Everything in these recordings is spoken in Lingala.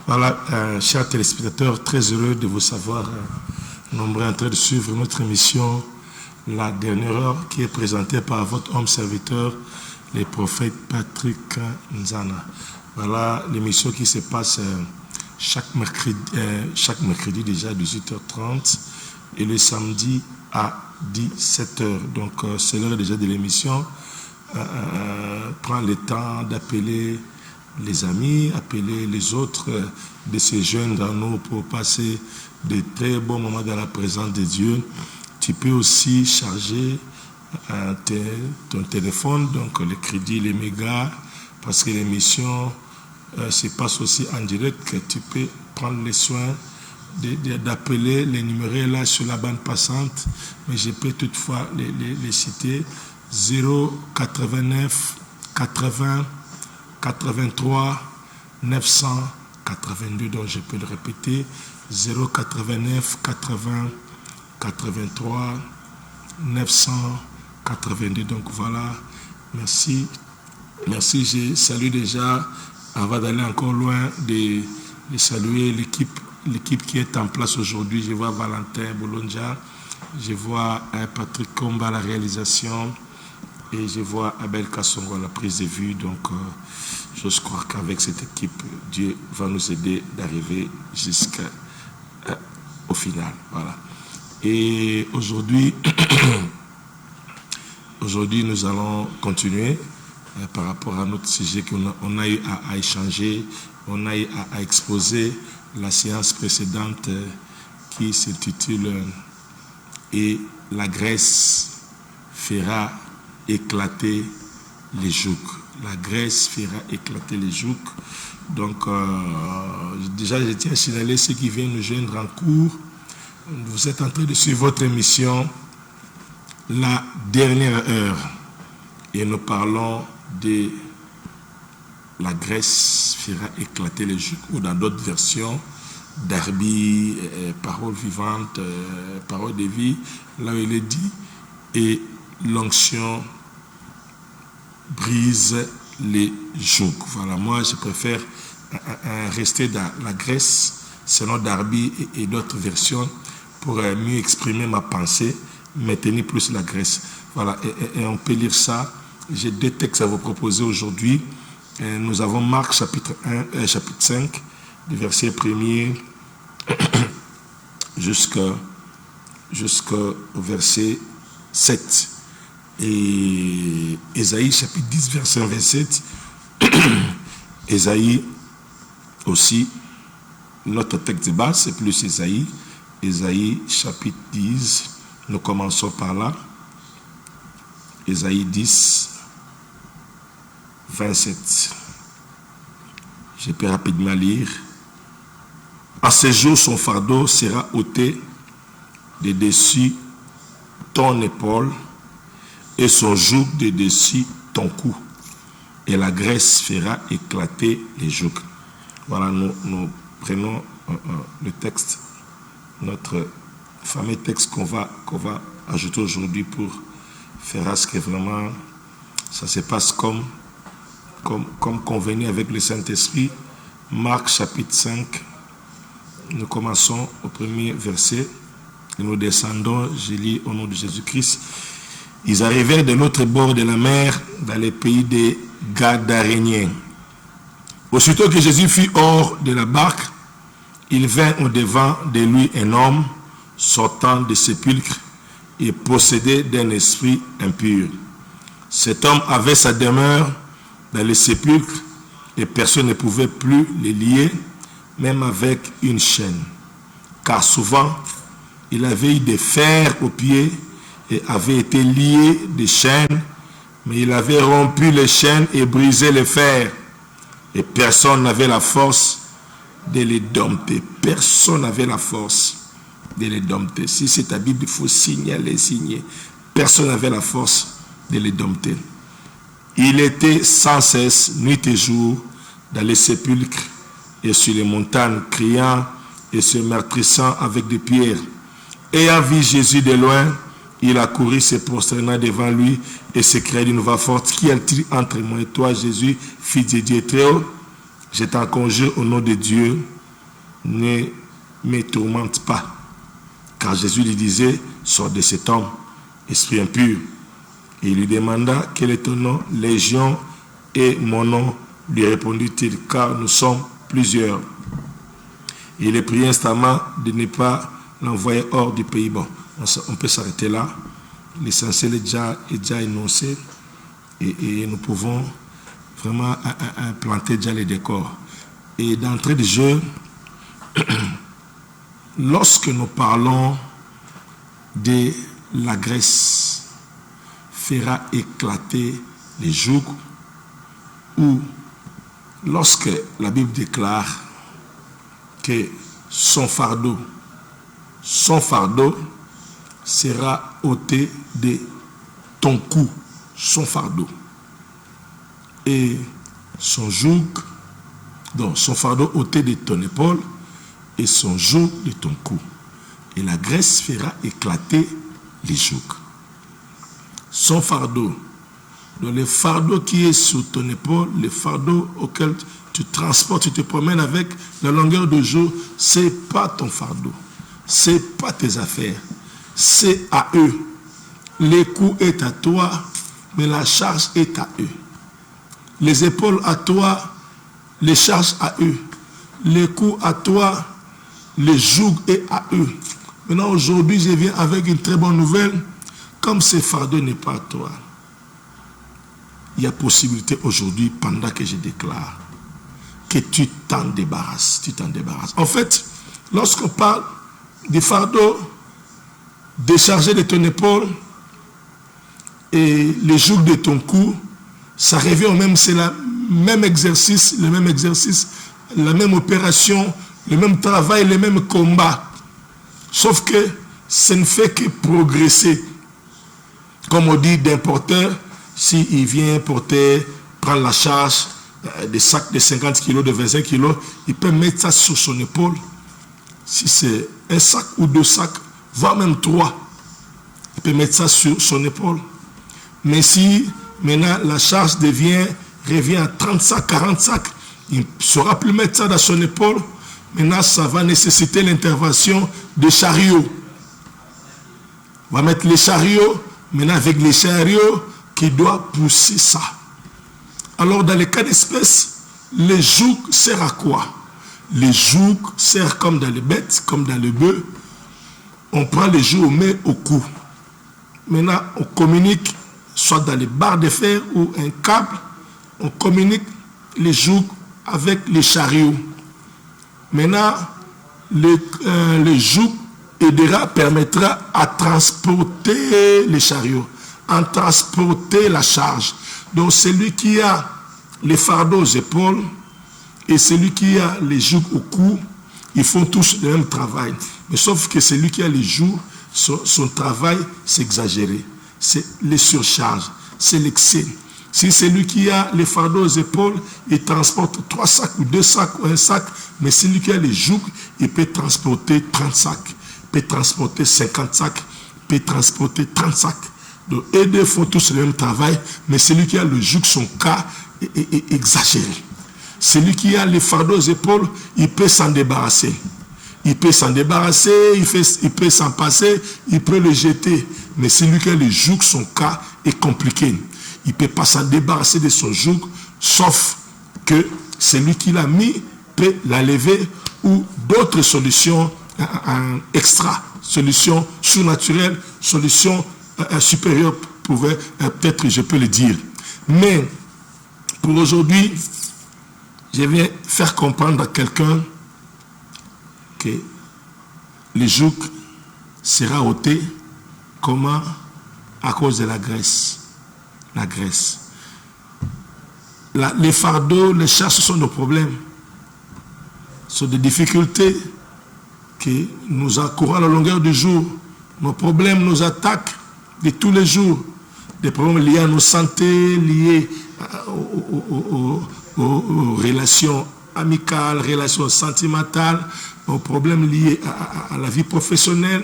Voilà, chers téléspectateurs, très heureux de vous savoir nombreux en train de suivre notre émission La Dernière Heure qui est présentée par votre homme serviteur, le prophète Patrick Nzana. Voilà l'émission qui se passe chaque mercredi déjà à 18h30 et le samedi à 17h. Donc c'est l'heure déjà de l'émission. Prends le temps d'appeler les amis, appeler les autres de ces jeunes dans nous pour passer de très bons moments dans la présence de Dieu. Tu peux aussi charger ton téléphone, donc le crédit, les mégas, parce que l'émission se passe aussi en direct, que tu peux prendre les soins d'appeler les numéros là sur la bande passante, mais je peux toutefois les citer. 089 80 83 982, donc je peux le répéter, 089 80 83 982. Donc voilà, merci, je salue déjà, avant d'aller encore loin, de saluer l'équipe qui est en place aujourd'hui. Je vois Valentin Boulonja, je vois Patrick Comba à la réalisation, et je vois Abel Kassongo à la prise de vue. Donc, je crois qu'avec cette équipe, Dieu va nous aider d'arriver jusqu'au final. Voilà. Et aujourd'hui, nous allons continuer par rapport à notre sujet qu'on a eu à échanger, on a eu à exposer la séance précédente qui s'intitule « Et la Grèce fera éclater les jougs ». La Grèce fera éclater les jougs. Donc, déjà, je tiens à signaler ceux qui viennent nous joindre en cours. Vous êtes en train de suivre votre émission La Dernière Heure. Et nous parlons de la Grèce fera éclater les jougs, ou dans d'autres versions, Darby, parole vivante, parole de vie, là où il est dit, et l'onction brise les jougs. Voilà, moi je préfère rester dans la Grèce, selon Darby et d'autres versions, pour mieux exprimer ma pensée, maintenir plus la Grèce. Voilà, et on peut lire ça. J'ai deux textes à vous proposer aujourd'hui. Nous avons Marc chapitre 5, du verset 1er jusqu'au verset 7. Et Ésaïe chapitre 10, verset 27. Ésaïe aussi, notre texte de base, c'est plus Ésaïe. Ésaïe chapitre 10, nous commençons par là. Ésaïe 10, 27. Je peux rapidement lire. À ce jour, son fardeau sera ôté de dessus ton épaule et son joug de dessus ton cou. Et la Grèce fera éclater les jougs. Voilà, nous prenons le texte, notre fameux texte qu'on va ajouter aujourd'hui pour faire à ce que vraiment ça se passe comme convenu avec le Saint-Esprit. Marc chapitre 5, nous commençons au premier verset et nous descendons, je lis au nom de Jésus-Christ. Ils arrivèrent de l'autre bord de la mer, dans les pays des Gadaréniens. Aussitôt que Jésus fut hors de la barque, il vint au-devant de lui un homme sortant des sépulcres et possédé d'un esprit impur. Cet homme avait sa demeure dans les sépulcres et personne ne pouvait plus les lier, même avec une chaîne. Car souvent, il avait eu des fers aux pieds et avait été lié de chaînes, mais il avait rompu les chaînes et brisé les fers. Et personne n'avait la force de les dompter. Personne n'avait la force de les dompter. Si c'est ta Bible, il faut signer. Personne n'avait la force de les dompter. Il était sans cesse, nuit et jour, dans les sépulcres et sur les montagnes, criant et se meurtrissant avec des pierres. Ayant vu Jésus de loin, il a couru, se prosternant devant lui et s'écria d'une voix forte, « Qu'y a-t-il entre moi et toi, Jésus, fils de Dieu très haut? Je t'en conjure au nom de Dieu, ne me tourmente pas. » Car Jésus lui disait, « Sors de cet homme, esprit impur. » Et il lui demanda, « Quel est ton nom? » « Légion et mon nom, lui répondit-il, car nous sommes plusieurs. » Et il est prié instamment de ne pas l'envoyer hors du pays. Bon, on peut s'arrêter là. L'essentiel est déjà énoncé et nous pouvons vraiment implanter déjà les décors. Et d'entrée de jeu, lorsque nous parlons de la Grèce fera éclater les jougs, ou lorsque la Bible déclare que son fardeau sera ôté de ton cou, son fardeau. Et son joug, donc son fardeau ôté de ton épaule et son joug de ton cou. Et la graisse fera éclater les jougs. Son fardeau, donc le fardeau qui est sur ton épaule, le fardeau auquel tu transportes, tu te promènes avec la longueur de jour, c'est pas ton fardeau, c'est pas tes affaires, c'est à eux. Les coups est à toi, mais la charge est à eux. Les épaules à toi, les charges à eux. Les coups à toi, les jougs est à eux. Maintenant, aujourd'hui, je viens avec une très bonne nouvelle. Comme ce fardeau n'est pas à toi, il y a possibilité aujourd'hui, pendant que je déclare, que tu t'en débarrasses. Tu t'en débarrasses. En fait, lorsqu'on parle des fardeaux déchargés de ton épaule et les jougs de ton cou, ça revient au même, c'est le même exercice, la même opération, le même travail, le même combat. Sauf que ça ne fait que progresser. Comme on dit d'un porteur, s'il vient porter, prendre la charge des sacs de 50 kg, de 25 kg, il peut mettre ça sur son épaule. Si c'est un sac ou 2 sacs, voire même 3, il peut mettre ça sur son épaule. Mais si maintenant la charge revient à 30 sacs, 40 sacs, il ne saura plus mettre ça dans son épaule. Maintenant, ça va nécessiter l'intervention de chariots. On va mettre les chariots, maintenant avec les chariots qui doivent pousser ça. Alors, dans les cas d'espèce, les jougs servent à quoi? Les jougs servent comme dans les bêtes, comme dans le bœuf. On prend les jougs, on met au cou. Maintenant, on communique, soit dans les barres de fer ou un câble, on communique les jougs avec les chariots. Maintenant, le joug permettra à transporter les chariots, à transporter la charge. Donc celui qui a les fardeaux aux épaules et celui qui a les jougs au cou, ils font tous le même travail. Mais sauf que celui qui a les jougs, son travail, c'est exagéré. C'est les surcharges, c'est l'excès. Si c'est lui qui a les fardeaux aux épaules, il transporte 3 sacs ou 2 sacs ou 1 sac, mais celui qui a les jougs, il peut transporter 30 sacs, peut transporter 50 sacs, peut transporter 30 sacs. Donc, les deux font tous le même travail, mais celui qui a le joug, son cas est exagéré. Celui qui a les fardeaux aux épaules, il peut s'en débarrasser. Il peut s'en débarrasser, il peut s'en passer, il peut le jeter. Mais celui qui a le joug, son cas est compliqué. Il ne peut pas s'en débarrasser de son joug, sauf que celui qui l'a mis peut la lever ou d'autres solutions extra, solutions surnaturelles, solutions supérieures, peut-être je peux le dire. Mais pour aujourd'hui, je viens faire comprendre à quelqu'un que le joug sera ôté. Comment? À cause de la graisse. La graisse. Les fardeaux, les charges, ce sont nos problèmes. Ce sont des difficultés qui nous accourent à la longueur du jour. Nos problèmes nous attaquent de tous les jours. Des problèmes liés à nos santé, liés aux relations amicales, relations sentimentales, aux problèmes liés à la vie professionnelle.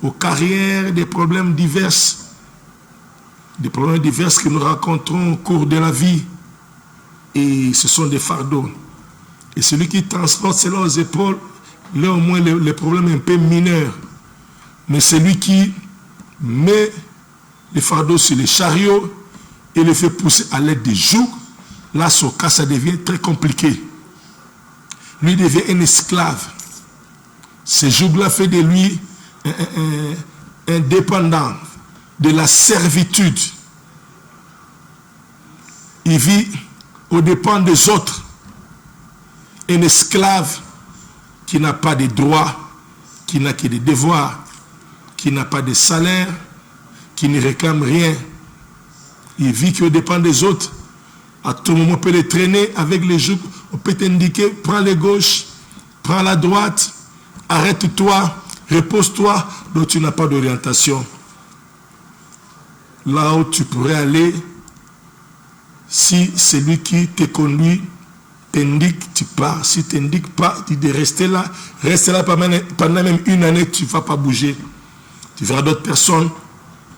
aux carrières, des problèmes divers. Des problèmes divers que nous rencontrons au cours de la vie. Et ce sont des fardeaux. Et celui qui transporte cela aux épaules, là au moins les problèmes un peu mineurs. Mais celui qui met les fardeaux sur les chariots et les fait pousser à l'aide des jougs, là son cas ça devient très compliqué. Lui devient un esclave. Ces jougs-là fait de lui un dépendant de la servitude. Il vit aux dépens des autres. Un esclave qui n'a pas de droits, qui n'a que des devoirs, qui n'a pas de salaire, qui ne réclame rien. Il vit qu'aux dépens des autres. À tout moment, on peut les traîner avec les jougs. On peut t'indiquer, prends les gauches, prends la droite, arrête-toi, repose-toi. Donc tu n'as pas d'orientation. Là où tu pourrais aller, si celui qui te conduit t'indique, tu pars. Si tu n'indiques pas, tu dis reste là pendant même une année, tu ne vas pas bouger. Tu verras d'autres personnes,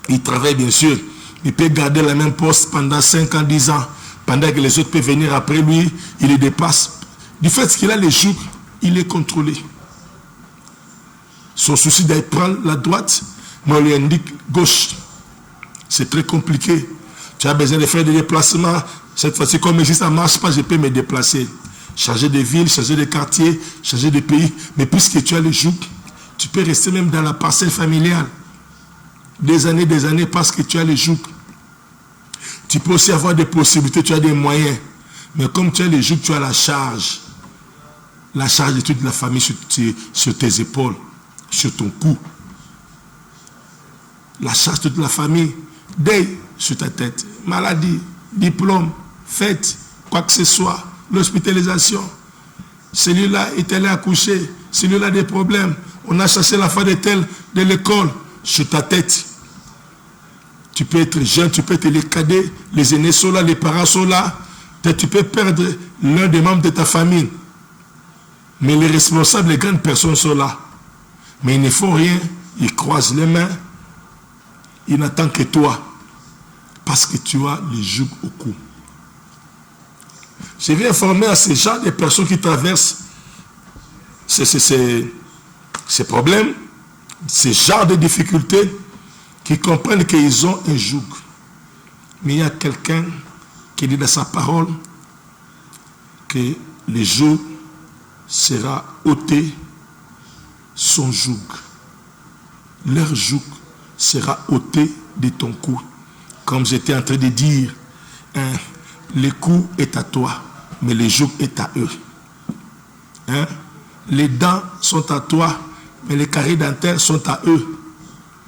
ils travaillent bien sûr. Il peut garder la même poste pendant 5 ans, 10 ans. Pendant que les autres peuvent venir après lui, il les dépasse. Du fait qu'il a les jougs, il est contrôlé. Son souci d'aller prendre la droite, mais on lui indique gauche. C'est très compliqué. Tu as besoin de faire des déplacements. Cette fois-ci, comme ici, ça ne marche pas, je peux me déplacer. Changer de ville, changer de quartier, changer de pays. Mais puisque tu as les jougs, tu peux rester même dans la parcelle familiale. Des années, parce que tu as les jougs. Tu peux aussi avoir des possibilités, tu as des moyens. Mais comme tu as les jougs, tu as la charge. La charge de toute la famille sur tes épaules, sur ton cou. La charge de toute la famille, deuil sur ta tête. Maladie, diplôme, fête, quoi que ce soit, l'hospitalisation. Celui-là est allé accoucher, celui-là a des problèmes. On a chassé la femme de telle de l'école sur ta tête. Tu peux être jeune, tu peux être les cadets, les aînés sont là, les parents sont là. Tu peux perdre l'un des membres de ta famille. Mais les responsables, les grandes personnes sont là. Mais ils ne font rien, ils croisent les mains. Ils n'attendent que toi. Parce que tu as les jougs au cou. Je vais informer à ces gens, des personnes qui traversent ces problèmes, ces genres de difficultés, qui comprennent qu'ils ont un joug. Mais il y a quelqu'un qui dit dans sa parole que le joug sera ôté, son joug. Leur joug sera ôté de ton cou. Comme j'étais en train de dire, le cou est à toi, mais le joug est à eux. Les dents sont à toi, mais les carrés dentaires sont à eux.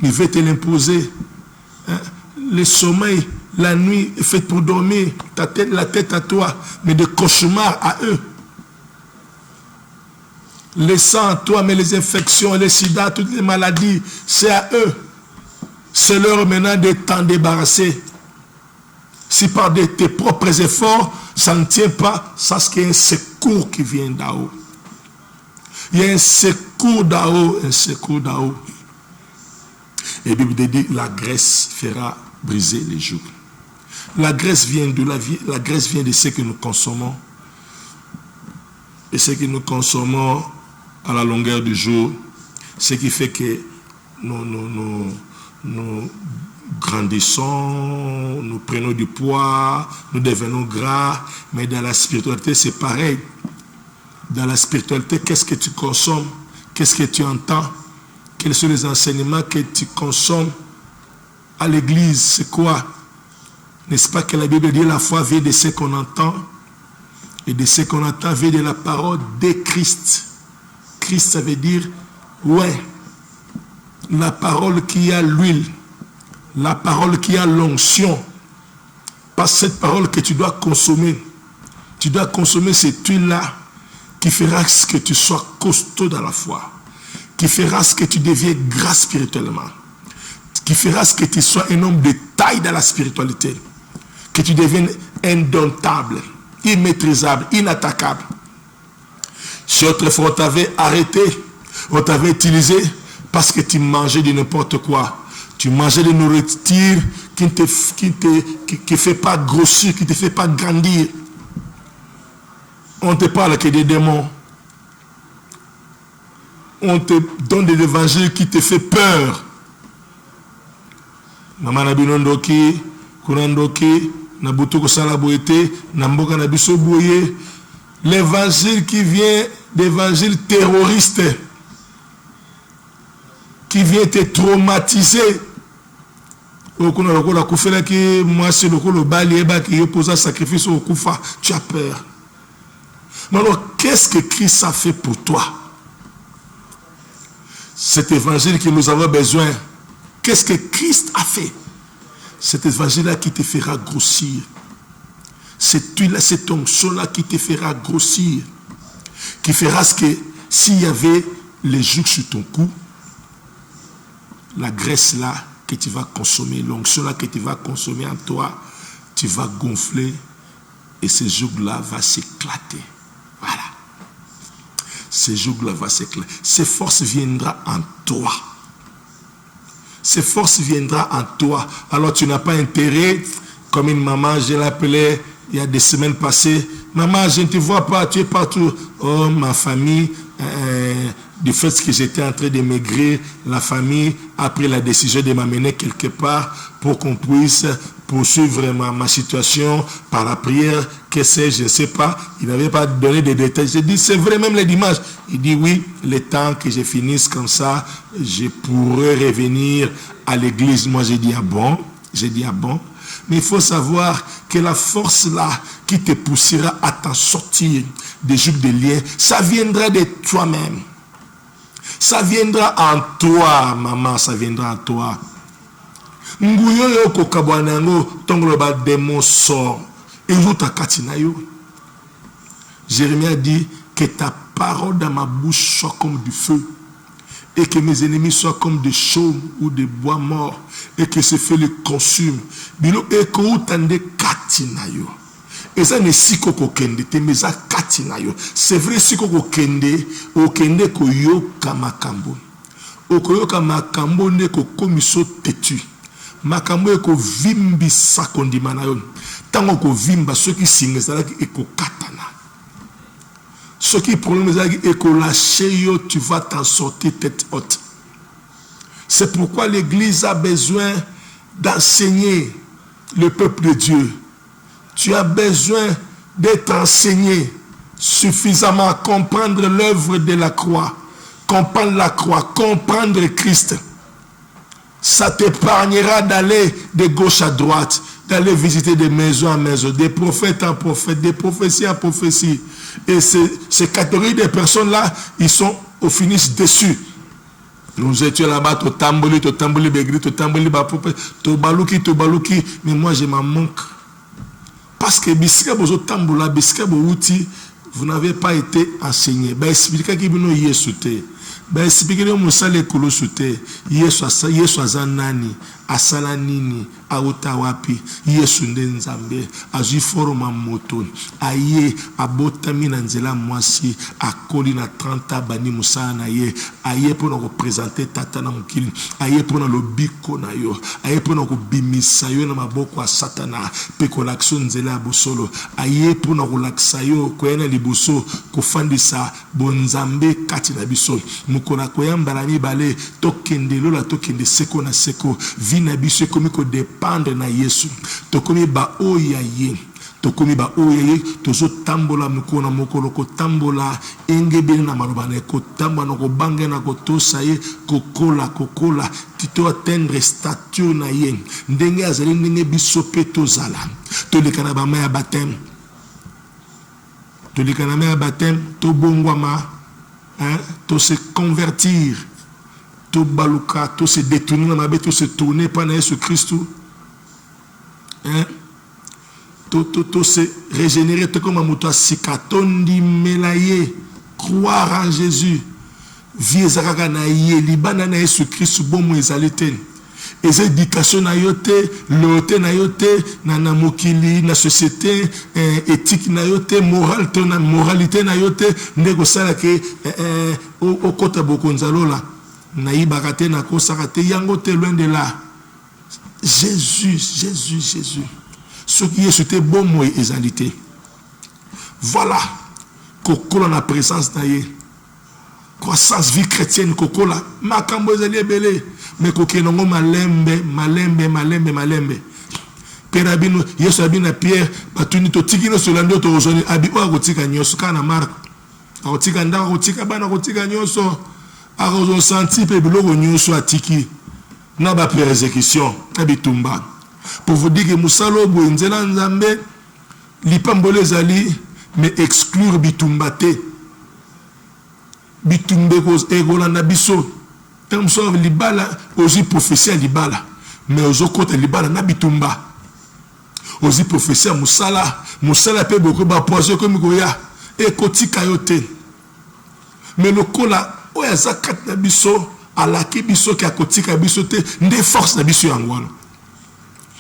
Il veut te l'imposer. Le sommeil, la nuit est faite pour dormir. La tête à toi, mais des cauchemars à eux. Le sang à toi, mais les infections, les sida, toutes les maladies, c'est à eux. C'est leur maintenant de t'en débarrasser. Si par tes propres efforts, ça ne tient pas, sache qu'il y a un secours qui vient d'en haut. Il y a un secours d'en haut, un secours d'en haut. Et la Bible dit, la graisse fera briser les jougs. La graisse vient de la vie, la graisse vient de ce que nous consommons. Et ce que nous consommons à la longueur du jour, ce qui fait que nous grandissons, nous prenons du poids, nous devenons gras, mais dans la spiritualité, c'est pareil. Dans la spiritualité, qu'est-ce que tu consommes? Qu'est-ce que tu entends? Quels sont les enseignements que tu consommes à l'église? C'est quoi? N'est-ce pas que la Bible dit la foi vient de ce qu'on entend, et de ce qu'on entend vient de la parole de Christ. Christ, ça veut dire, ouais, la parole qui a l'huile, la parole qui a l'onction, pas cette parole que tu dois consommer. Tu dois consommer cette huile-là qui fera ce que tu sois costaud dans la foi, qui fera ce que tu deviens gras spirituellement, qui fera ce que tu sois un homme de taille dans la spiritualité, que tu deviennes indomptable, immaîtrisable, inattaquable. Si autrefois on t'avait arrêté, on t'avait utilisé, Parce que tu mangeais de n'importe quoi. Tu mangeais de nourriture qui ne fait pas grossir, qui ne te fait pas grandir. On ne te parle que des démons. On te donne des évangiles qui te fait peur. Maman Nabinondoki, Kunandoki, Nabutuko Salaboete, Namboka Nabiso Bouye. L'évangile qui vient d'évangile terroriste, qui vient te traumatiser. Moi, c'est le balieba qui oppose un sacrifice au Koufa. Tu as peur. Mais alors, qu'est-ce que Christ a fait pour toi? Cet évangile que nous avons besoin, qu'est-ce que Christ a fait? Cet évangile-là qui te fera grossir. Cette huile-là, cette onction-là qui te fera grossir. Qui fera ce que, s'il y avait les jougs sur ton cou, la graisse-là que tu vas consommer, l'onction-là que tu vas consommer en toi, tu vas gonfler et ce joug-là va s'éclater. Voilà. Ce joug-là va s'éclater. Ces forces viendront en toi. Ces forces viendront en toi. Alors tu n'as pas intérêt, comme une maman, je l'appelais il y a des semaines passées, maman, je ne te vois pas, tu es partout. Oh, ma famille, du fait que j'étais en train de maigrir, la famille a pris la décision de m'amener quelque part pour qu'on puisse poursuivre ma situation par la prière, que c'est, je ne sais pas. Il n'avait pas donné de détails. J'ai dit, c'est vrai, même les dimanches. Il dit, oui, le temps que je finisse comme ça, je pourrais revenir à l'église. Moi, j'ai dit, ah bon? J'ai dit, ah bon? Mais il faut savoir que la force là qui te poussera à t'en sortir des jougs de liens, ça viendra de toi-même. Ça viendra en toi, maman, ça viendra en toi. Nguyo yo kokabwanango tongolo ba démon sort et vous ta katinayo. Jérémie a dit que ta parole dans ma bouche soit comme du feu et que mes ennemis soient comme des chaumes ou des bois morts et que ce feu les consume. Bilo eko utande katinayo. Et ça ne sikoko kende te meza katinayo. C'est vrai sikoko kende o kende ko yo kamakambo. O ko yo kamakambo ne ko komiso tetu. Makambo eko vimbi sakondima na yo. Tango ko vimba ceux qui singent ça qui eko katana. Ceux qui problème ça qui eko lâcher yo, tu vas t'en sortir tête haute. C'est pourquoi l'église a besoin d'enseigner le peuple de Dieu. Tu as besoin d'être enseigné suffisamment à comprendre l'œuvre de la croix, comprendre la croix, comprendre Christ. Ça t'épargnera d'aller de gauche à droite, d'aller visiter de maison en maison, des prophètes en prophètes, des prophéties en prophéties. Et ces catégories de personnes-là, ils sont au finish déçus. Nous étions là-bas, to tamboli, begri, to tamboli, to baluki, mais moi je m'en manque. Parce que bisika bozo tambola, bisika bo outi, vous n'avez pas été enseigné. Ben expliquez qui bino yesu te. Ben expliquez le musale kolo sute. Yesu azanani, asala nini, auta wapi, yesu ndenzambe, aji forma moto, aye abotami na nzela mwasi, akoli na 30 bani musala na ye, aye pour nous représenter tata na mukili, aye pour nous lobiko na yo, aye pour nous bimisa yo na maboko a satana, pe ko l'action nzela bosolo, aye pour nous relaxa yo ko ena liboso ko fandisa bonzambe kati na biso, mukona ko yamba la mibale tokende lola tokende seko na seko, vina biso komi ko dépendre na Yesu. Tokomi ba oya ye. Tokomi ba oya ye. Tozo tambola mukona mokolo ko tambola engebele na malobane ko tamba na ko bange na ko tosa ye kokola tito atteindre statut na ye. Ndenge azali ndenge biso pe tozala. Tolekana ba ma ya baptême. Tolekana ma ya baptême to bongwama hein to se convertir. Tout baluka, tout se détourner, tout se tourner par Jésus-Christ. Hein? Tout se régénérer, tout comme un mouton sikatondi melaye, croire en Jésus. Vie zakaka na ye, libana na Jésus-Christ, bon mo ezalite. Et éducation na yote, lote na yote, na mokili, na société, éthique na yote, moralité na yote, ndeko sala ke o kota bokonzalo la. naïbaka te nakosaka te yango te loin de là. Jésus. Ce qui est c'était bon moi ezalité. Voilà. Kokola na présence d'ailleurs. Croissance vie chrétienne kokola. Makambo ezali belé. Mais kokenongo malembe. Perabino Yesu abina Pierre batuni to tikino solando to ozoni abi o akotika nyoso kana Marc. Akotika ndako akotika bana akotika nyoso. Akozo senti pe biloko nyoso atiki. Na ba persécution abitumba. Pour vous dire que musalo boenzela nzambe lipambole zali mais exclure bitumbate. Bitumbe cause egolanda biso. Tant so libala ozi prophétie libala mais ozokota libala na bitumba. Ozi prophétie musala pe beaucoup ba poison comme koya e kotika yote. Mais le kola o ya zakat na biso alaki biso ki akotika biso te nde force na biso yangwana.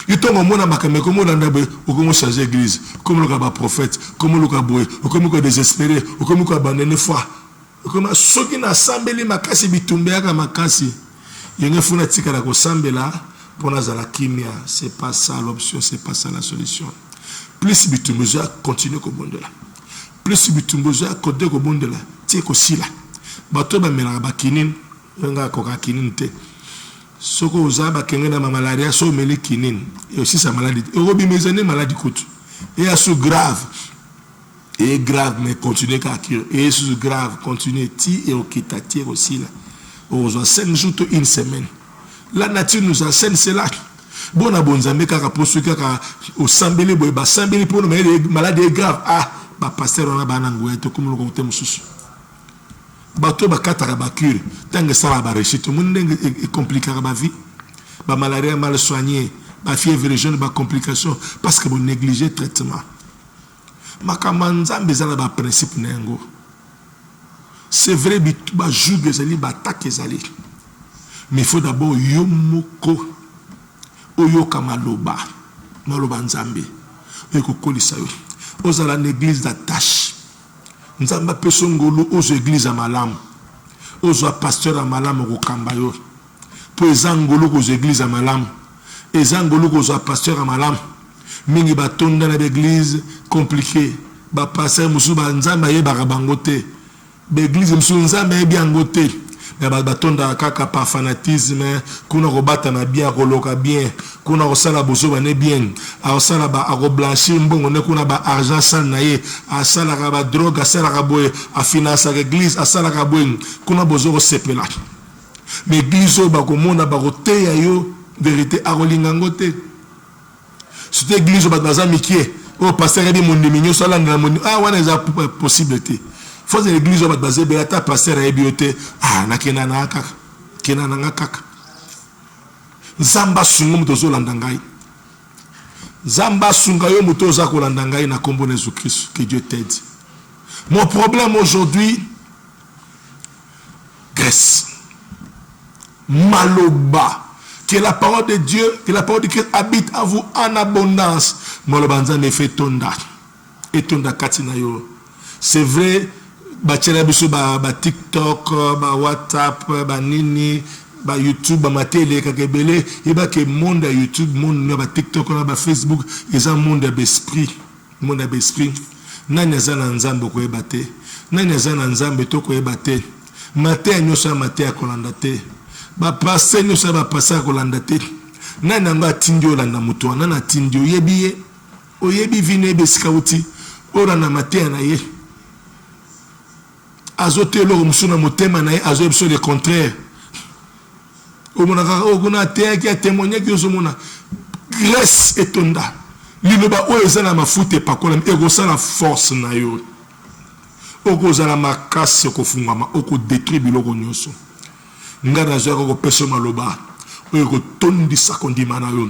Itongo mona makame komo landabe okomo changer église comme le ba prophète comme le ka boy comme ko désespéré comme ko abandonner foi comme soki na sambeli makasi bitumbe yaka makasi yenge funa tika la ko sambela pona za la kimia. C'est pas ça l'option, c'est pas ça la solution. Plus bitumbe za continuer ko bondela plus bitumbe za côté ko bondela tie ko sila bato ba mela ba kinine nga ko ka kinine te. Soko uzaba kengena ma malaria so meli kinine et aussi sa maladie obi mezene maladie coûte et asu grave et grave mais continuer ka cure et sous grave continuer ti et okita ti aussi là aux 5 jours to une semaine. La nature nous enseigne cela. Bon a bonzambe kaka posu kaka au sambeli boy ba sambeli pour nous maladie grave ba pasteur on a banango to comme le côté mususu bato ba katara ba cure tanga sala ba réussite monde est compliqué ba vie ba malaria mal soigné ba fièvre jeune ba complication parce que bon négliger traitement makamanzambe zala ba principe nengo. C'est vrai bitu ba juge zali ba attaque zali mais il faut d'abord yomoko oyoka maloba nzambe eko kolisa yo ozala l'église d'attache nzamba pesongolo aux églises à malam ozo pasteur à malam ko kamba yo po ezangolo aux églises à malam ezangolo aux pasteur à malam mingi batonda na l'église compliqué ba pasteur musu ba nzamba ye ba bangote ba église musu nzamba ye biangote ba batonda kaka par fanatisme kuna robata na bien koloka bien kuna osala bozo bane bien osala ba blanchir mbongo ne kuna ba argent sale na ye asala ba drogue asala ka boye a finance l'église asala ka boye kuna bozo ko sepela mais église ba ko mona ba ko teya yo vérité a kolinga ngote cette église ba bazamikie o pasteur bi mon minyo sala na mon wana za possibilité. Faut que l'église soit basée sur la pasteur et bioté. Na kenana kaka. Zamba sungo mutozo landangai. Zamba sungayo mutoza ko landangai na kombo na Jésus-Christ. Que Dieu t'aide. Mon problème aujourd'hui, Grèce, Maloba, que la parole de Dieu, que la parole de Christ habite en vous en abondance. Molobanza ne fait tonda. Et tonda katinayo. C'est vrai. Bachela biso ba TikTok, ba WhatsApp, ba nini, ba YouTube, ba matele kakebele, et ba ke monde à YouTube, monde ba TikTok, ba Facebook, ils ont monde d'esprit, Nani azana nzambe ko ebate, nani azana nzambe to ko ebate. Maté nyosa maté akolanda te. Ba passer nyosa ba passer akolanda te. Nani anga tindio landa muto, nana tindio yebiye, oyebi vine besika uti, ora na maté na ye. Azote lo musuna motema na azo le contraire. Omonaka oguna te ki a témoigné ki ozomona Grèce etonda. Liloba o ezana mafute pakola ego sala force na yo. Oko zala makasi ko fungama oko détruire biloko nyoso. Ngana zo ko peso maloba. Oko tondi sakondima na yo.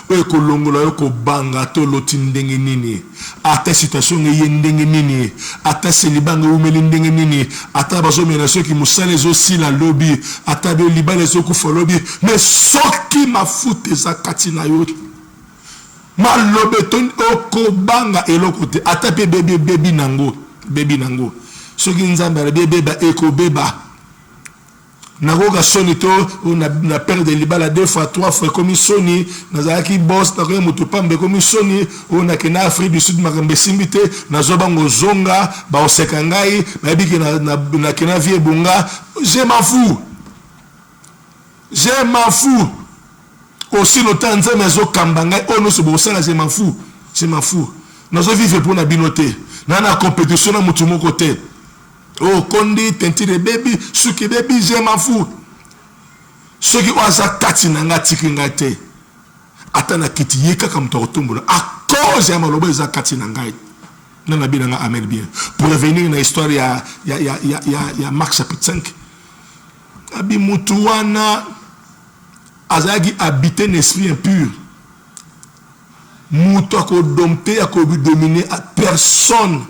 Eko longola yoko banga to loti ndenge nini ata situation ye ndenge nini ata selibanga umeli ndenge nini ata bazo mena soki musale zo sila lobby ata be libale zo ku folobi mais soki mafute za katina yo malobe ton oko banga eloko te ata pe baby nango soki nzamba bebe ba eko beba nakoka soni to na père de libala 2 fois 3 fois comme soni nazalaki boss na ko mutu pambe comme soni on a kena Afrique du Sud makambe simbite nazoba ngozonga ba oseka ngai ba biki na kena vie bunga je m'en fous aussi le temps nzambe zo kamba ngai ono so bosala je m'en fous nazo vivre pour na binoté na compétition na mutu moko te. Oh, Kondi, Tentire baby, Suki baby, je m'en fous. Ce qui osa kati nanga tiki ngate. Atana kiti yeka comme tortumbola. À cause ya malobo za kati nangai. Nana binanga amen bien. Pour revenir na histoire ya Marc chapitre 5. Abi mutuana azagi habiter un esprit impur. Mutu ko dompter ko dominer à personne.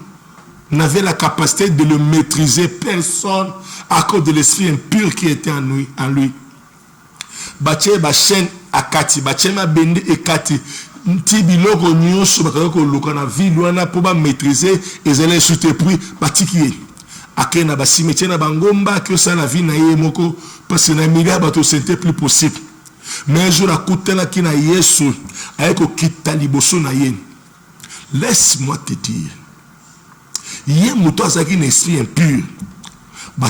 N'avait la capacité de le maîtriser, personne, à cause de l'esprit impur qui était en lui. Bache bachen akati, bache ma bende ekati, ntibiloko nyonso bakako luka na ville wana pour ba maîtriser et zela sute puis batiki akena basimetier na bangomba que ça la vie na ye moko parce que na miga bato c'était plus possible. Mais un jour akutela kina Yesu ayeko kita liboso na ye. Laisse-moi te dire. Il y a un esprit impur.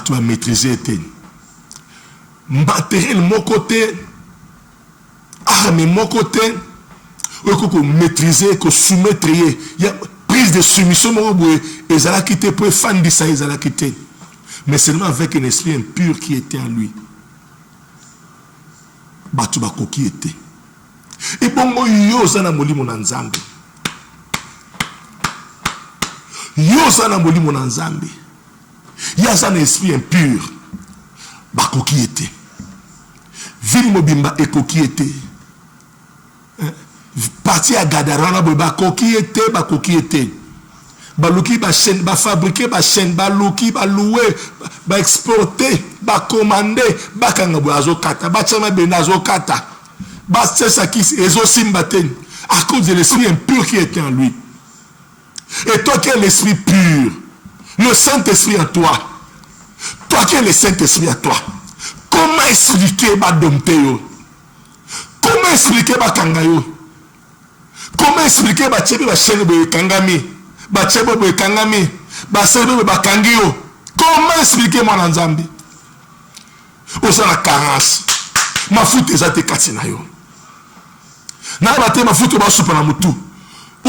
Tu vas maîtriser. Matériel, mon côté. Arme, mon côté. Il faut maîtriser, soumettre. Il y a prise de soumission. Ils allaient quitter pour fan de ça. Ils allaient quitter. Mais seulement avec un esprit impur qui était en lui. Tu vas coquiller. Et bon, yo, ça n'a moli mon ensemble. Yo sana molimo na nzambe. Ya sana esprit impur. Ba kokiete. Ville mobimba e kokiete. Parti à Gadarana ba kokiete. Ba luki ba chaîne ba fabriquer ba chaîne ba luki ba louer ba exporter ba commander ba kanga bo azokata ba chama benazo kata. Ba c'est qui ezo simbaten à cause de l'esprit impur qui était en lui. Et toi qui es l'esprit pur, le Saint-Esprit en toi, toi qui es le Saint-Esprit en toi, comment expliquer ma dompteo? Comment expliquer ma kangayo? Comment expliquer ma tchebe ma chaîne de kangami? Ma tchebe de kangami? Ma chaîne de kangio? Comment expliquer mon anzambi? Osa la carence. Ma foute est à te katinayo. Na bate ma foute ba soupa na mutu.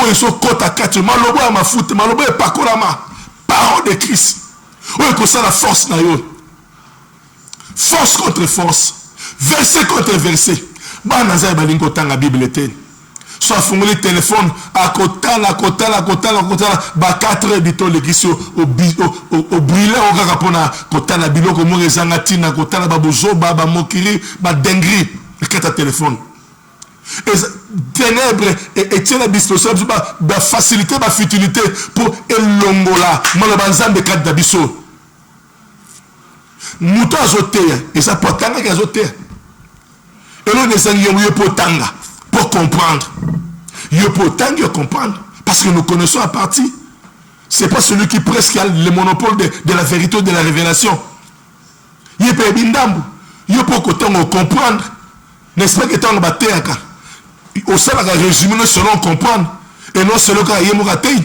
Ils sont côte à quatre, malobo à ma foute, malobo et pakolama, parole de Christ. Oui, que ça la force nayo. Force contre force, verset contre verset. Bah, naza balingo tanga Bible était. Soit fongoli téléphone, à kotala, bah 4 heures d'ito l'église au brûlé au garapona, kotala biloko morezanga tina, kotala babozo, baba mokiri, bah dengri, le téléphone. Ténèbres et tient la disposition de faciliter ma futilité pour elongola malobanzam de quatre d'abisso. Mouton azoté et ça potanga qui azoté. Et l'on est sans potanga pour comprendre. Potanga comprendre parce que nous connaissons à partie. C'est pas celui qui presque a le monopole de la vérité de la révélation. Il peut bindambu. Il peut comprendre. N'est-ce pas que tant batéaka. Au sein de la résumé, nous serons comprendre. Et non selon que nous avons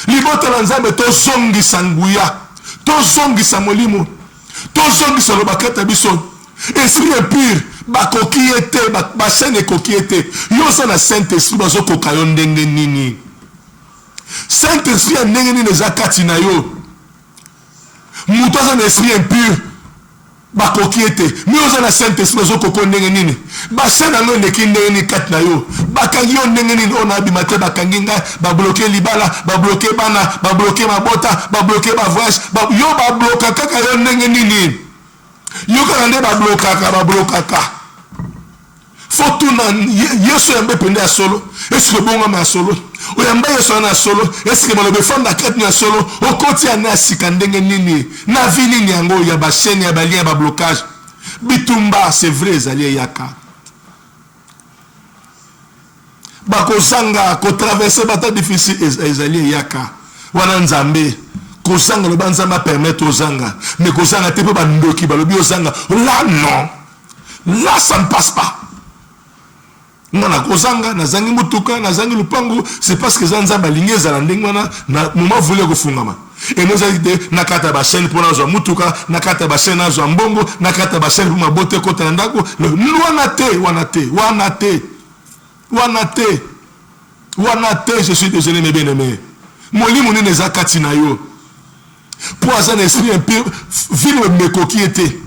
Libota lanzambe to zongi sanguya. To zongi samolimo. To zongi salobakata biso. Esprit impur. Ba kokiete. Ba chaîne kokiete. Yo sa na Saint-Esprit. Bazo kokayon ndenge nini. Saint-Esprit a ndenge nini zakati na yo. Mouto sa na esprit impur. Ba kokiete. Mi yo sa na Saint-Esprit. Bazo kokon ndenge nini. Ba chaîne na ndenge nini kat na yo. Ba kangi yo ndenge nini. On a bimate ba kangi nga. Ba bloquer libala. Ba bloquer bana. Ba bloquer ma bota. Ba bloquer ma voyage. Yo ba bloquer kaka yo ndenge nini. Yo kanande ba bloquer. Faut tout na yesu yambe pende solo. Est-ce que bonga ma solo? O yamba yesu na solo. Est-ce que malobe fanda kat na solo? O koti na sikandenge nini? Na vini nyango ya ba chaîne ya ba lien ba blocage. Bitumba c'est vrai zali yaka. Ba ko sanga ko traverser bata difficile ezali yaka. Wana nzambe kozanga le banzamba permettre aux zanga mais kozanga te pe bandoki balobi ozanga là non là ça ne passe pas nana kozanga nazangi mutuka nazangi lupango c'est parce que zanzamba lingeza la ndenge wana na moment voulait kofungama et nous a dit nakata ba chaîne pour nazo mutuka nakata ba chaîne nazo mbongo nakata ba chaîne pour mabote kota na ndako wana te je suis désolé mes bien-aimés molimo ni neza katina yo pour un esprit impur ville mekoki était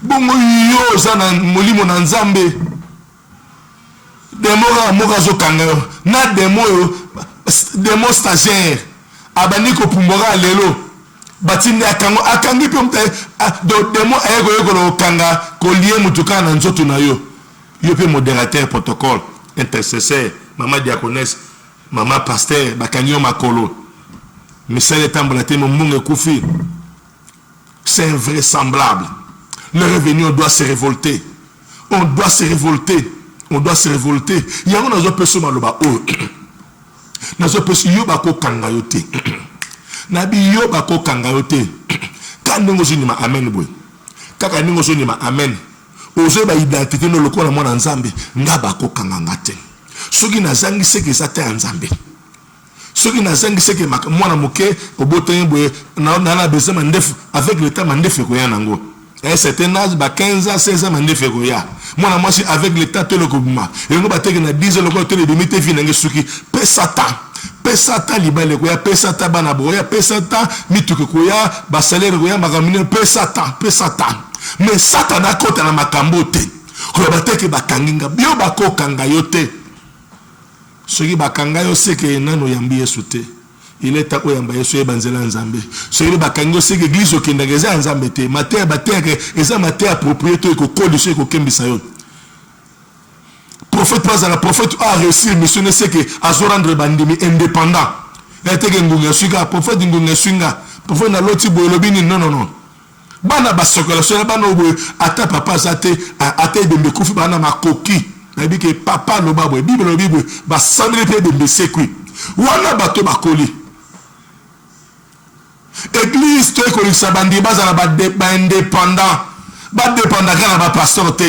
bongo yo zana molimo na nzambe demora morazo kangayo na demo stagiaire abani ko pumbora lelo batinde akangi pe mta do demo ayego kanga ko lié mutuka na nzoto na yo pe modérateur protocole intercesseur maman diaconesse maman pasteur bakanyo makolo mais c'est le temps blaté mon monde koufi c'est invraisemblable le revenu doit se révolter on doit se révolter il y a une personne maloba oh nazo personne yo bako kanga yote nabi yo bako kanga yote kande ngozi ni ma amen boy kaka ningo zo ni ma amen ozo ba identité no lokola mwana nzambe nga bako kanga ngate soki nazangi seke sate nzambe soki nazangi seke mwana moke obote boy na besoin mandef avec le temps mandef ko ya nango un certain âge, 15 ans, 16 ans, moi, moi, avec l'état de l'Okobuma, et nous battons na 10 ans, le côté de Dimité Finangue Suki, Pesata, Libale, Pesata, Banaboya, Pesata, Mitukoya, Basalaire, Magamine, Pesata. Mais Satan a côté na Makambote, Kobateke Bakanginga, Bio Bako Kangayote. Ce qui Bakangayo, c'est que Nano Yambi est sauté. Il est à Oyamba Yesu Banzela Nzambe. Celui bakango c'est que l'église au Kendageza Nzambe te. Mater bater que eza mater propriété ko koliso ko kembisayo. Prophète pas à la prophète a réussi missionner c'est que azo rendre bandimi indépendant. Était que ngunga suka prophète ngunga swinga. Prophète na loti boyolobini non. Bana basokola so bana obo ata papa zate ata de mekufi bana makoki. Na bi que papa no babo Bible ba sandre pe de sekui. Wana bato bakoli. Église te ko lisabandi bazala ba indépendant kana ba pasteur te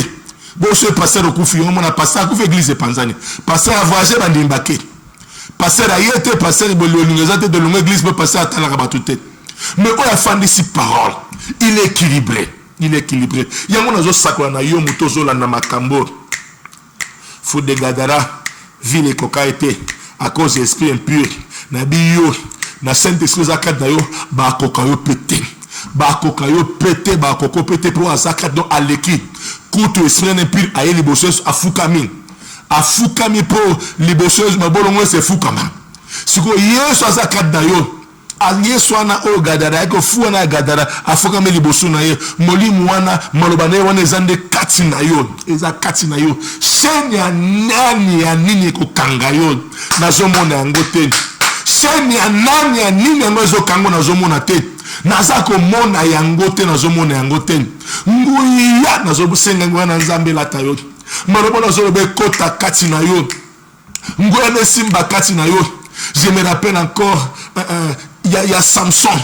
bo se pasteur okufi on na pasteur okufi église panzani pasteur a voyagé bandi mbake pasteur a yete pasteur bolio l'université de l'église be pasteur atala ba tout te mais on a fandi si parole il est équilibré yango nazo sakola na yo mutozo la na makambo fou de Gadara ville kokaité à cause de l'esprit impur na biyo na Saint-Esprit zakat na yo ba kokayo pété ba koko pété pour zakat do aleki kutu esprit impur aye libosseuse afukami pour libosseuse mabolongo se fukama siko yeso zakat na yo Yesu ana o Gadara ko fu na Gadara afukami libosu na ye molimu wana malobane wana ezande kati na yo senya nani ya nini ko kanga yo nazomona yango te senya nani ya nini yango zo kango nazomona te nazako mona yango te nguya nazobusenga ngwana nzambe lata yo malobo nazolobe kota kati na yo nguya ne simba kati na yo. Je me rappelle encore il y a Samson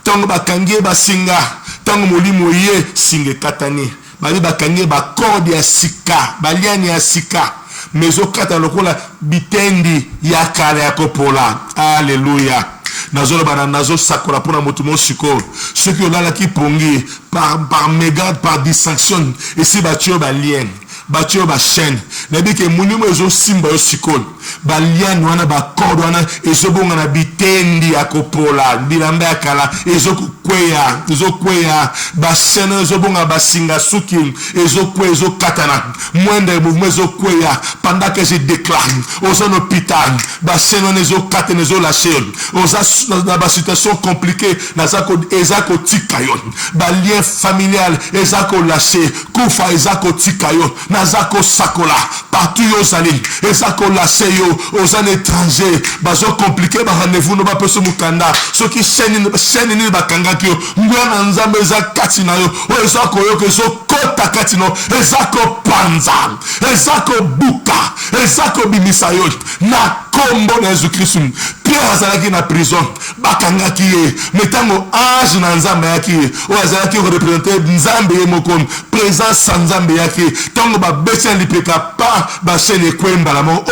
tango bakangie basinga tango molimo ye singe katani bali bakangie ba corde ya sika baliani ya sika mezo kata lokola bitendi ya kale ya kopola. Alléluia. Nazo sakura pour la motumo siko ceux qui ont là qui pongi par mégarde par distraction et si batio balien batio ba chaîne nabi ke munimo ezo simba yo sikol balian wana ba corde wana ezo bonga na bitendi akopola bilamba akala ezo kweya ba chaîne ezo bonga ba singa suki ezo katana mwende mouvement ezo kweya pendant que je déclare aux hôpital ba chaîne ezo katana ezo lâcher aux dans ba situation compliquée nazako ezako tikayo ba lien familial ezako lâcher kufa ezako tikayo nazako sakola partout yo sali ezako lâcher yo aux an étrangers bazo compliqué ba rendez-vous no ba peso mukanda so ki chaîne ni ba kanga kyo ngwana nzambe za kati na yo o ezako yo ke so kota kati no ezako panza ezako buka ezako bimisa yo na kombo na Jésus Christ Pierre azalaki na prison bakangaki ye metango ange na nzambe yaki o azalaki ko représenter nzambe ye moko présence sa nzambe yaki tango ba betia lipeka pa ba chaîne kwemba la mo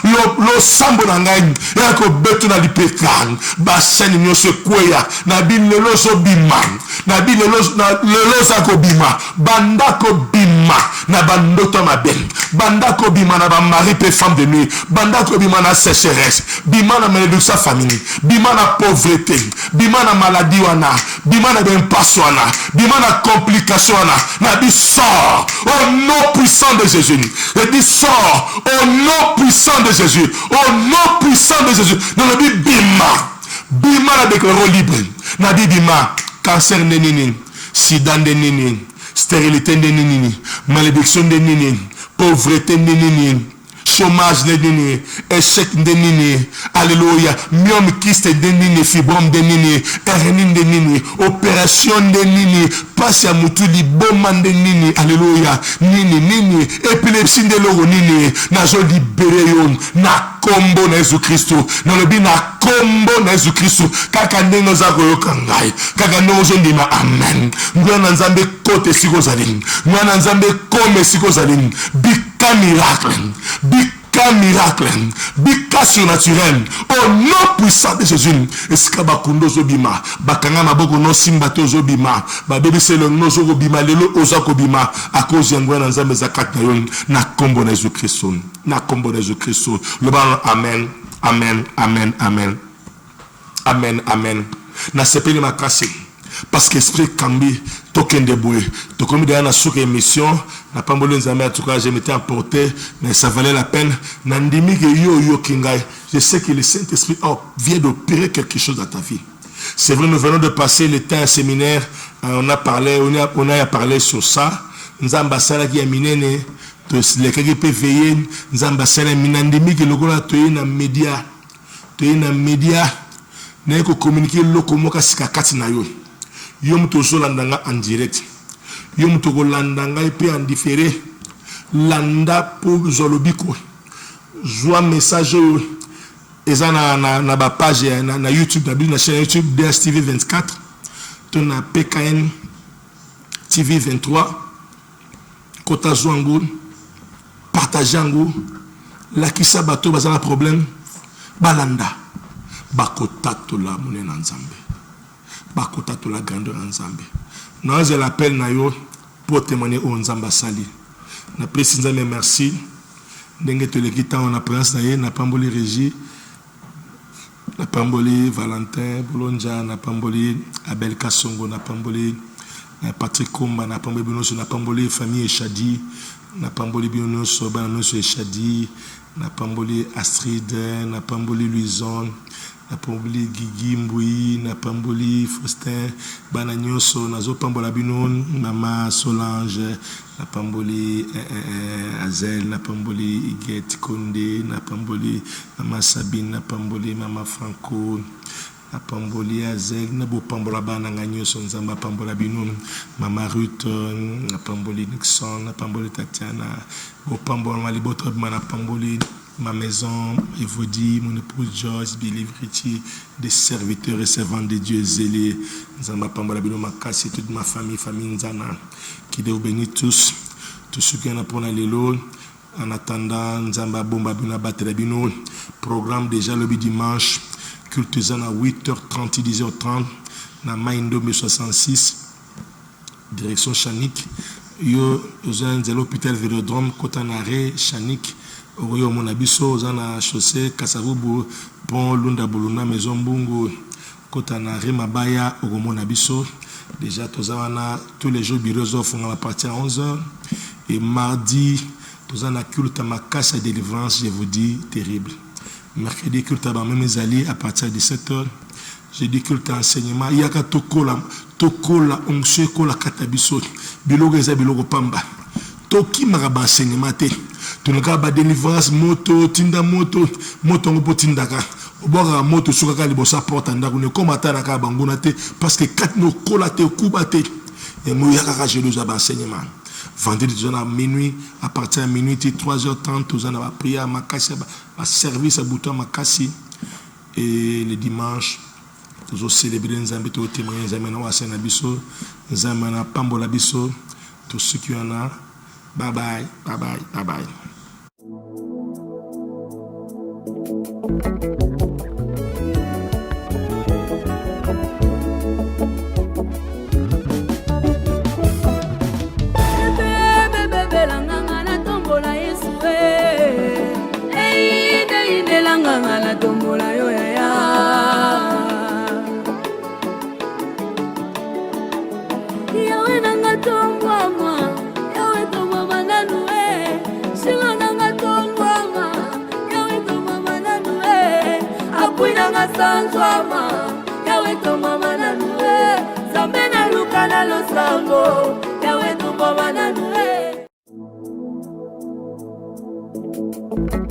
lo sambo na ngai ya ko betu na lipeka ba chaîne nyonso kweya na bilelo so bima na bilelo na lelo sa ko bima banda ko bima na bandoto mabe banda ko bima na ba mari pe femme de nuit banda ko bima na sécheresse bima na malédiction famille bima na pauvreté bima na maladie wana bima na impasse wana bima na complication wana na bi sort au nom puissant de Jésus et dit sort au nom puissant de Jésus au nom puissant de Jésus dans le bi bima na déclaro libre na bi bima cancer de nini sida de nini stérilité de nini malédiction de nini pauvreté de nini chômage de nini, échec de nini, alléluia, myome kyste de nini, fibrome de nini, hernie de nini, opération de nini, passe à mutuli, boman de nini, alléluia, nini, épilepsie de l'eau nini, na jo libéré yon, na kombo na Jésus Christ, na lobi na kombo na Jésus Christ, kaka ndenge za koyoka ngai, kaka ndenge zo ndima, amen. Ngwana nzambe kote siko zalini, ngwana nzambe kome siko zalini, bika miracle, bika surnaturel, au nom puissant de Jésus. Esika bakundo zobima, bakanga maboko no simba to zobima, babebi se le no zobima, lelo ozako bima, à cause de ngwana nzambe zakat na yon, na kombo na Jésus Christ, na kombo na Jésus Christ. Le ballon, amen, amen, amen, amen, amen, amen. Na sepeli makasi. Parce que esprit cambi token de boué to comme derrière na sous émission na pambolo nzambe en tout cas je m'étais emporté mais ça valait la peine nandimi que yo kingai je sais que le Saint-Esprit vient d'opérer quelque chose dans ta vie. C'est vrai, nous venons de passer le temps à séminaire, on a parlé sur ça. Nzamba sala qui a minene to les qui peut veiller nzamba sala minandimi que lokola to na média na ko communiquer loko moka sikakati na yo. Yom to landanga en direct. Yom to landanga et puis en différé. Landa pour Zolobiko. Joua message eza na ba page na YouTube na chaîne YouTube DSTV 24. Ton na PKN TV 23. Kota Zouangou. Partager ango. La kisa bato bazana problème. Balanda. Bakota to la mouné na Nzambe. Bakota to la grandeur en Nzambe. Nous je l'appelle na yo pour témoigner au Nzamba sali. Na précise Nzambe merci. Ndenge to le kita on a présence na ye na pamboli régie. Na pamboli Valentin Bolonja, na pamboli Abel Kasongo, na pamboli Patrick Komba, na pamboli Binoso, na pamboli famille Echadi, na pamboli Binoso, Banoso Echadi, na pamboli Astrid, na pamboli Louison. Na pamboli Guigui Mboui, na pamboli Faustin, Banagnoso, na zo pambola binon, Mama Solange, na pamboli Azel, na pamboli Iguette Konde, na pamboli Mama Sabine, na pamboli Mama Franco, na pamboli Azel, na bo pambola Banagnoso, Nzamba pambola binon, Mama Ruth, na pamboli Nixon, na pamboli Tatiana, bo pambola Malibotra, na pamboli ma maison, Evodie, mon épouse Joyce, Billy Vriti, des serviteurs et servants de Dieu zélés. Nzamba Pambola Bino Makasi, toute ma famille Nzana, qui Dieu bénit tous ceux qui en apprennent les lots. En attendant, Nzamba Bomba Bino Battre Bino, programme déjà le dimanche, culte Zana 8h30, 10h30, na Maindo 66, direction Chanik. Yo, à l'hôpital Vélodrome, Kotanare, Chanik. Oyo monabiso zana chaussée Kasavubu pont Lunda Boluna maison Bungu Kotana Remabaya ogo monabiso déjà tozana tous les jours bureaux offrent à partir à 11h et mardi tozana culte Makasa délivrance je vous dis terrible. Mercredi culte à même Zali à partir de 17h. Jeudi culte enseignement yaka tokola onction kola katabiso bilogo eza bilogo pamba toki maraba enseignement te. Tu n'as pas de délivrance moto, tinda moto ngo tindaka. Oboka moto sukaka libosa porta ndako ne komata na ka banguna te parce que kat no kolate kubate et mouyaka ka jelo za enseignement. Vendredi à minuit à partir de minuit 3h30 tous en a prière makasi ba service à bouton makasi Et le dimanche, nous célébrer Nzambe, tout témoigner Nzambe na wasena biso, Nzambe na pambola biso, tout ce qui en a. Bye bye, bye bye, bye bye. La tombola yo ya ya yawe nanga tongwama yawe tomama nanue sila nanga tongwama yawe tomama nanue apui nanga sanzwama yawe tomama nanue zambe na luka na losango